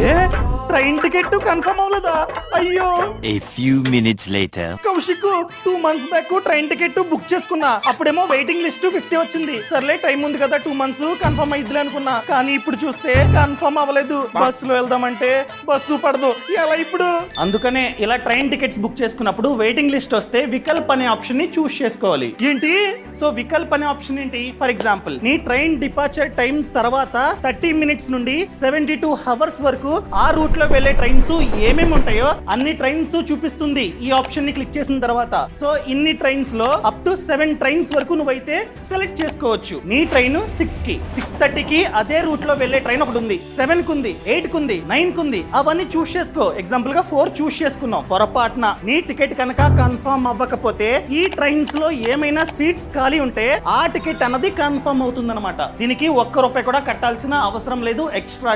ఏ train ticket confirm అవ్వలేదా? అయ్యో. A few minutes later. Kaushik 2 months back train ticket book చేసుకున్నా. అప్పుడేమో వెయిటింగ్ లిస్ట్ 50 వచ్చింది. సర్లే టైం ఉంది కదా 2 months కన్ఫర్మ్ అయ్యిద్దిలే అనుకున్నా. కానీ ఇప్పుడు చూస్తే కన్ఫర్మ్ అవ్వలేదు. బస్సులో వెళ్దామంటే బస్సు పడదు. ఎలా ఇప్పుడు? అందుకనే ఇలా ట్రైన్ టికెట్స్ బుక్ చేసుకున్నప్పుడు వెయిటింగ్ లిస్ట్ వస్తే వికల్ప్ అనే ఆప్షన్ ని చూస్ చేసుకోవాలి. ఏంటి? సో వికల్ప్ అనే ఆప్షన్ ఏంటి? ఫర్ ఎగ్జాంపుల్ నీ ట్రైన్ డిపార్చర్ టైం తర్వాత 30 minutes నుండి 72 hours వరకు ఆ రూట్ లో వెళ్లే ట్రైన్స్ ఏమేమి ఉంటాయో అన్ని ట్రైన్స్ చూపిస్తుంది ఈ ఆప్షన్ ని క్లిక్ చేసిన తర్వాత. సో ఇన్ని ట్రైన్స్ లో అప్ టు 7 ట్రైన్స్ వరకు నువ్వైతే సెలెక్ట్ చేసుకోవచ్చు. నీ ట్రైన్ 6 కి 6:30 కి అదే రూట్ లో వెళ్లే ట్రైన్ ఒకటి ఉంది, 7 కు ఉంది, 8 కు ఉంది, 9 కు ఉంది. అవన్నీ చూస్ చేసుకో. ఎగ్జాంపుల్ గా 4 చూస్ చేసుకున్నాం. పొరపాటున నీ టికెట్ కనుక కన్ఫర్మ్ అవ్వకపోతే ఈ ట్రైన్స్ లో ఏమైనా సీట్స్ ఖాళీ ఉంటే ఆ టికెట్ అన్నది కన్ఫర్మ్ అవుతుంది అనమాట. దీనికి ₹1 కూడా కట్టాల్సిన అవసరం లేదు. ఎక్స్ట్రా